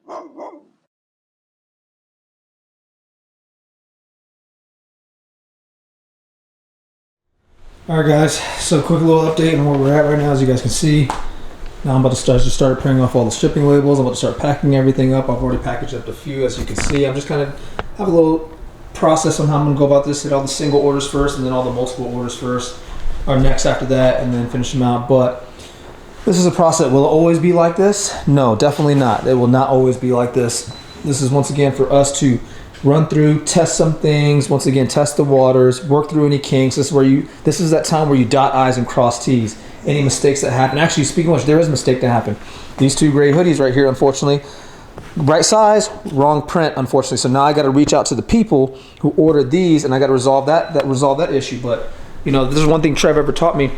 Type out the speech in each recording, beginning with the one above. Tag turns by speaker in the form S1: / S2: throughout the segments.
S1: Alright guys, so quick little update on where we're at right now. As you guys can see, now I'm about to start printing off all the shipping labels. I'm about to start packing everything up. I've already packaged up a few, as you can see. I'm just kind of have a little process on how I'm going to go about this. Hit all the single orders first, and then all the multiple orders first, or next after that, and then finish them out. But this is a process. Will it always be like this? No, definitely not. It will not always be like this. This is once again for us to run through, test some things, once again, test the waters, work through any kinks. This is that time where you dot I's and cross T's. Any mistakes that happen. Actually, speaking of which, there is a mistake that happened. These two gray hoodies right here, unfortunately, right size, wrong print, unfortunately. So now I got to reach out to the people who ordered these, and I got to resolve that issue. But you know, this is one thing Trev ever taught me.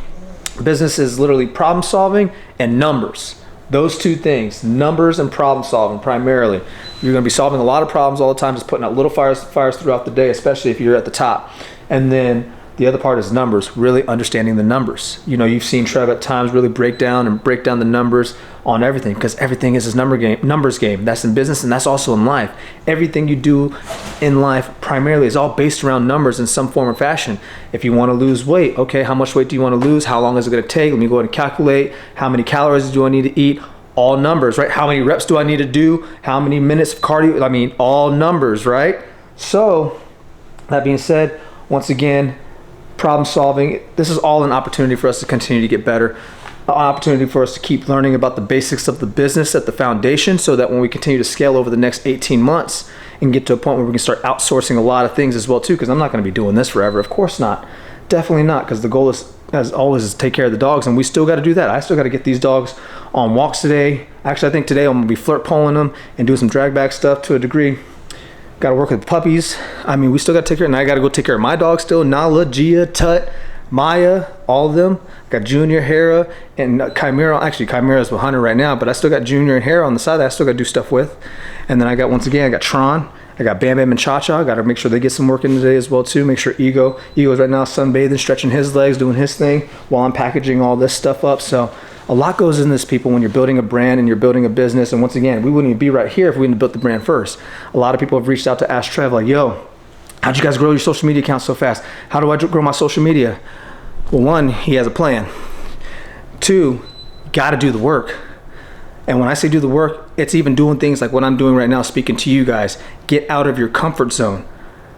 S1: Business is literally problem solving and numbers. Those two things, numbers and problem solving primarily. You're going to be solving a lot of problems all the time, just putting out little fires throughout the day, especially if you're at the top. And then the other part is numbers, really understanding the numbers. You know, you've seen Trev at times really break down the numbers on everything, because everything is his numbers game. That's in business, and that's also in life. Everything you do in life primarily is all based around numbers in some form or fashion. If you want to lose weight, okay, how much weight do you want to lose? How long is it going to take? Let me go ahead and calculate. How many calories do I need to eat? All numbers, right? How many reps do I need to do? How many minutes of cardio? I mean, all numbers, right? So, that being said, once again, problem solving, this is all an opportunity for us to continue to get better, an opportunity for us to keep learning about the basics of the business at the foundation, so that when we continue to scale over the next 18 months and get to a point where we can start outsourcing a lot of things as well too, because I'm not going to be doing this forever, of course not, definitely not, because the goal is, as always, is to take care of the dogs, and we still got to do that. I still got to get these dogs on walks today. Actually, I think today I'm going to be flirt pulling them and do some drag back stuff to a degree. Got to work with puppies. I mean, we still got to take care, and I got to go take care of my dogs still. Nala, Gia, Tut, Maya, all of them. Got Junior, Hera, and Chimera. Actually, Chimera's with Hunter right now, but I still got Junior and Hera on the side that I still got to do stuff with. And then I got, once again, I got Tron. I got Bam Bam and Cha-Cha. Got to make sure they get some work in today as well too. Make sure Ego's right now sunbathing, stretching his legs, doing his thing while I'm packaging all this stuff up. So a lot goes in this, people, when you're building a brand and you're building a business. And once again, we wouldn't even be right here if we hadn't built the brand first. A lot of people have reached out to ask Trev, like, yo, how'd you guys grow your social media account so fast? How do I grow my social media? Well, one, he has a plan. Two, you got to do the work. And when I say do the work, it's even doing things like what I'm doing right now, speaking to you guys. Get out of your comfort zone.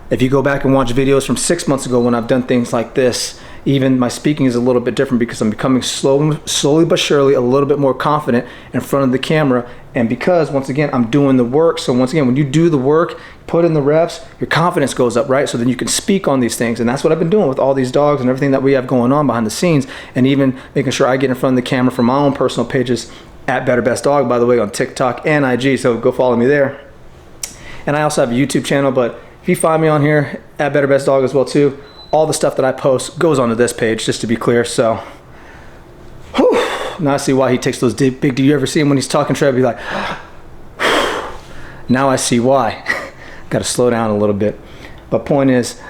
S1: If you go back and watch videos from 6 months ago when I've done things like this, even my speaking is a little bit different, because I'm becoming slowly but surely a little bit more confident in front of the camera. And because, once again, I'm doing the work. So once again, when you do the work, put in the reps, your confidence goes up, right? So then you can speak on these things. And that's what I've been doing with all these dogs and everything that we have going on behind the scenes. And even making sure I get in front of the camera for my own personal pages, at Better Best Dog, by the way, on TikTok and IG, so go follow me there. And I also have a YouTube channel, but if you find me on here, at Better Best Dog as well too, all the stuff that I post goes onto this page, just to be clear. So, whew, now I see why he takes those big, do you ever see him when he's talking, Trev, be like, now I see why. Got to slow down a little bit. But point is,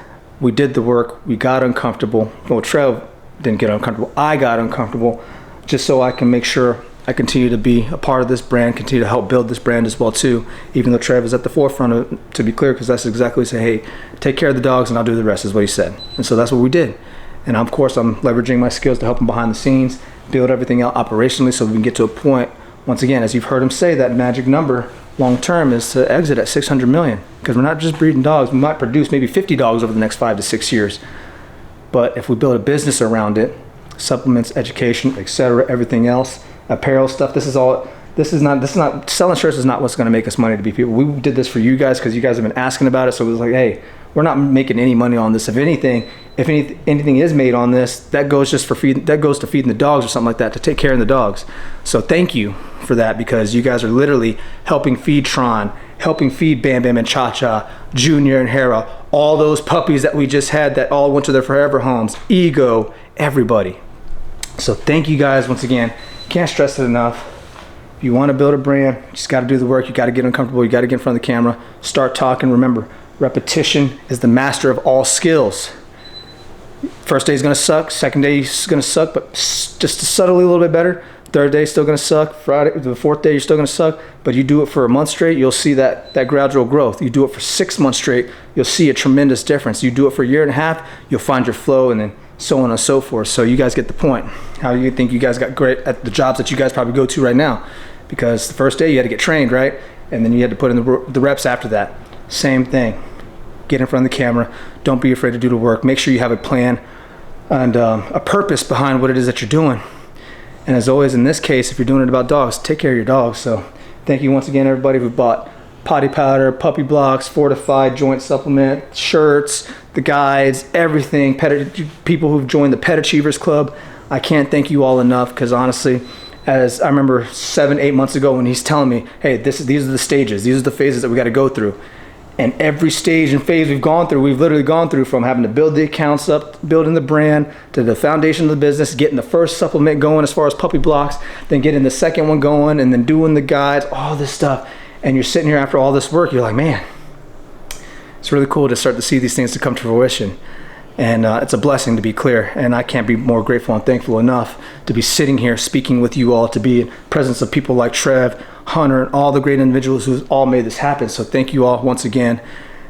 S1: we did the work, we got uncomfortable. Well, Trev didn't get uncomfortable, I got uncomfortable, just so I can make sure I continue to be a part of this brand, continue to help build this brand as well too, even though Trev is at the forefront of it, to be clear, because that's exactly what he said, hey, take care of the dogs and I'll do the rest, is what he said. And so that's what we did. And of course, I'm leveraging my skills to help him behind the scenes, build everything out operationally, so we can get to a point, once again, as you've heard him say, that magic number long term is to exit at 600 million, because we're not just breeding dogs. We might produce maybe 50 dogs over the next 5 to 6 years. But if we build a business around it, supplements, education, etc., everything else, apparel stuff, this is not selling shirts is not what's going to make us money to be people. We did this for you guys because you guys have been asking about it. So it was like, hey, we're not making any money on this. If anything is made on this, that goes to feeding the dogs or something like that, to take care of the dogs. So thank you for that, because you guys are literally helping feed Tron, helping feed Bam Bam and Cha-Cha, Junior and Hera, all those puppies that we just had that all went to their forever homes, Ego, everybody. So thank you guys once again. Can't stress it enough. If you want to build a brand, you just got to do the work. You got to get uncomfortable. You got to get in front of the camera. Start talking. Remember, repetition is the master of all skills. First day is going to suck. Second day is going to suck, but just subtly a little bit better. Third day still gonna suck. Friday, the fourth day, you're still gonna suck. But you do it for a month straight, you'll see that gradual growth. You do it for 6 months straight, you'll see a tremendous difference. You do it for a year and a half, you'll find your flow, and then so on and so forth. So you guys get the point. How you think you guys got great at the jobs that you guys probably go to right now? Because the first day you had to get trained, right? And then you had to put in the reps after that. Same thing. Get in front of the camera. Don't be afraid to do the work. Make sure you have a plan and a purpose behind what it is that you're doing. And as always, in this case, if you're doing it about dogs, take care of your dogs. So thank you once again, everybody who bought potty powder, puppy blocks, Fortified joint supplement, shirts, the guides, everything. People who've joined the Pet Achievers Club. I can't thank you all enough, because honestly, as I remember 7-8 months ago when he's telling me, hey, these are the stages, these are the phases that we got to go through. And every stage and phase we've gone through, we've literally gone through, from having to build the accounts up, building the brand, to the foundation of the business, getting the first supplement going as far as puppy blocks, then getting the second one going, and then doing the guides, all this stuff. And you're sitting here after all this work, you're like, man, it's really cool to start to see these things to come to fruition. And it's a blessing, to be clear. And I can't be more grateful and thankful enough to be sitting here speaking with you all, to be in presence of people like Trev, Hunter, and all the great individuals who all made this happen. So thank you all once again.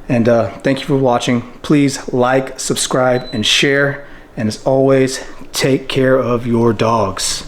S1: And thank you for watching. Please like, subscribe, and share. And as always, take care of your dogs.